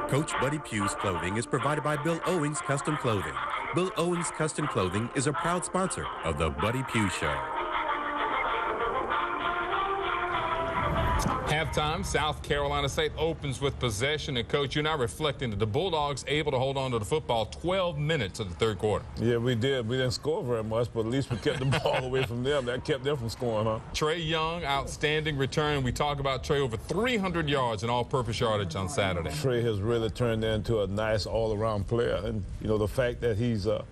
Coach Buddy Pough's clothing is provided by Bill Owings Custom Clothing. Bill Owings Custom Clothing is a proud sponsor of the Buddy Pough Show. Halftime, South Carolina State opens with possession, and Coach, you're now reflecting that the Bulldogs able to hold on to the football 12 minutes of the third quarter. Yeah, we did. We didn't score very much, but at least we kept the ball away from them. That kept them from scoring, huh? Trey Young, outstanding return. We talk about Trey, over 300 yards in all-purpose yardage on Saturday. Trey has really turned into a nice all-around player, and you know the fact that he's a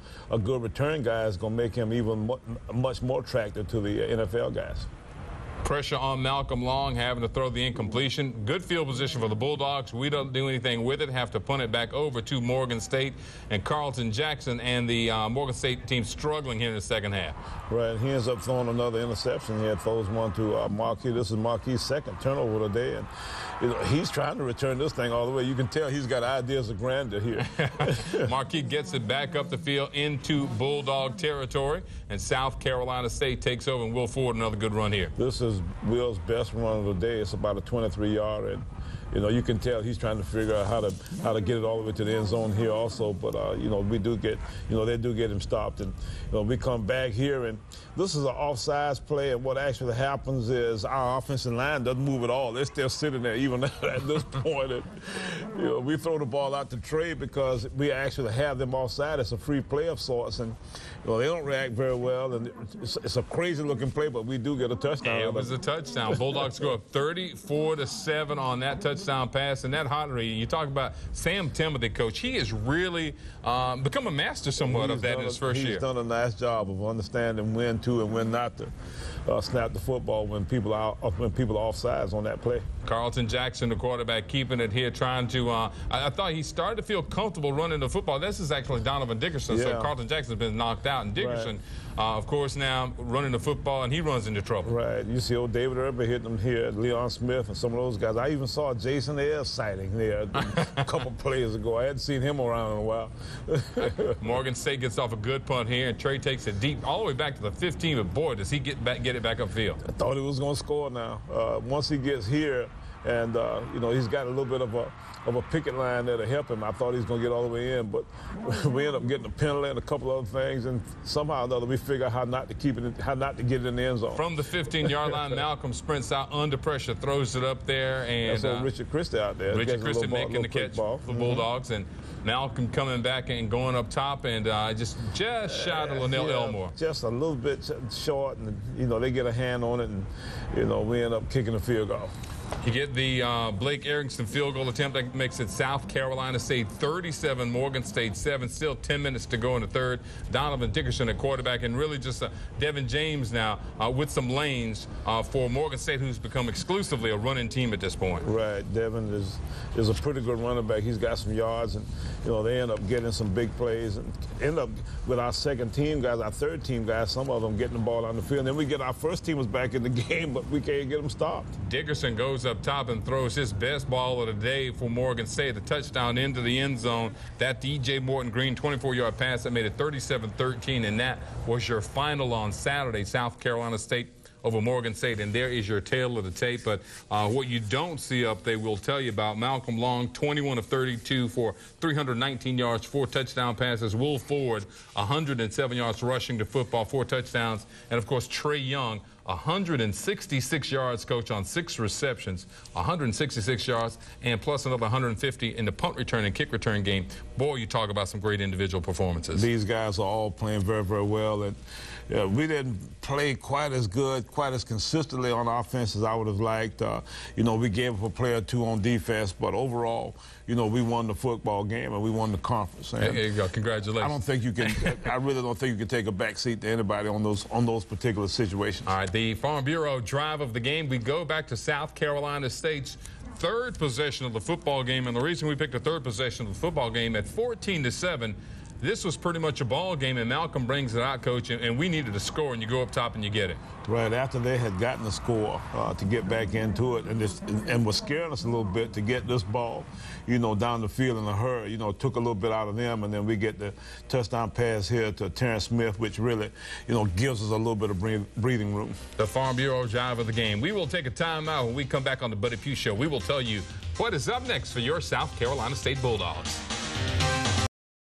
good return guy is going to make him even much more attractive to the NFL guys. Pressure on Malcolm Long, having to throw the incompletion. Good field position for the Bulldogs. We don't do anything with it. Have to punt it back over to Morgan State. And Carlton Jackson and the Morgan State team struggling here in the second half. Right. He ends up throwing another interception. He had throws one to Marquis. This is Marquis' second turnover today. And you know, he's trying to return this thing all the way. You can tell he's got ideas of grandeur here. Marquis gets it back up the field into Bulldog territory. And South Carolina State takes over, and Will Ford another good run here. This is Will's best run of the day. It's about a 23-yard, and you know you can tell he's trying to figure out how to get it all the way to the end zone here also. But you know they do get him stopped, and you know we come back here, and this is an offsides play. And what actually happens is our offensive line doesn't move at all. They're still sitting there even at this point. And, you know, we throw the ball out to Trey because we actually have them offside. It's a free play of sorts, and you know, they don't react very well. And it's a crazy-looking play, but we do get a touchdown. It was a touchdown. Bulldogs go up 34-7 on that touchdown pass. And that Hottery, you talk about Sam Timothy, Coach. He has really become a master somewhat of that in his first year. He's done a nice job of understanding when to and when not to snap the football when people are offsides on that play. Carlton Jackson, the quarterback, keeping it here, trying to I thought he started to feel comfortable running the football. This is actually Donovan Dickerson, yeah. So Carlton Jackson's been knocked out, and Dickerson, right. Of course, now running the football, and he runs into trouble. Right. You see old David Irby hitting him here, Leon Smith, and some of those guys. I even saw Jason Ayers sighting there a couple plays ago. I hadn't seen him around in a while. Morgan State gets off a good punt here, and Trey takes it deep all the way back to the 15, but boy, does he get it back upfield. I thought he was going to score now. Once he gets here, and you know, he's got a little bit of a picket line there to help him. I thought he was going to get all the way in, but we ended up getting a penalty and a couple other things, and somehow or another we figure out how not to get it in the end zone. From the 15-yard line, Malcolm sprints out under pressure, throws it up there, and that's Richard Christie out there. Richard Christie making the catch for the Bulldogs, and Malcolm coming back and going up top, and just shy to Linnell Elmore. Just a little bit short, and you know they get a hand on it, and you know we end up kicking the field goal. You get the Blake Erickson field goal attempt that makes it South Carolina State 37, Morgan State 7. Still 10 minutes to go in the third. Donovan Dickerson at quarterback, and really just Devin James now with some lanes for Morgan State, who's become exclusively a running team at this point. Right. Devin is a pretty good running back. He's got some yards, and you know they end up getting some big plays, and end up with our second team guys, our third team guys, some of them getting the ball on the field. And then we get our first teamers back in the game, but we can't get them stopped. Dickerson goes up top and throws his best ball of the day for Morgan State, a touchdown into the end zone. That DJ Morton Green 24-yard pass that made it 37-13, and that was your final on Saturday, South Carolina State over Morgan State, and there is your tail of the tape. But what you don't see up there, we'll tell you about Malcolm Long, 21 of 32 for 319 yards, 4 touchdown passes. Will Ford, 107 yards rushing the football, 4 touchdowns. And, of course, Trey Young, 166 yards, Coach, on 6 receptions, 166 yards, and plus another 150 in the punt return and kick return game. Boy, you talk about some great individual performances. These guys are all playing very, very well, and we didn't play quite as good, quite as consistently on offense as I would have liked. You know, we gave up a player or two on defense, but overall, you know, we won the football game and we won the conference. And there you go. Congratulations. I don't think you can. I really don't think you can take a back seat to anybody on those particular situations. All right, the Farm Bureau drive of the game. We go back to South Carolina State's third possession of the football game, and the reason we picked the third possession of the football game at 14-7. this was pretty much a ball game, and Malcolm brings it out, Coach, and we needed a score, and you go up top and you get it. Right after they had gotten the score to get back into it, and was scaring us a little bit to get this ball, down the field in a hurry. Took a little bit out of them, and then we get the touchdown pass here to Terrence Smith, which really, gives us a little bit of breathing room. The Farm Bureau drive of the game. We will take a timeout. When we come back on the Buddy Pough Show, we will tell you what is up next for your South Carolina State Bulldogs.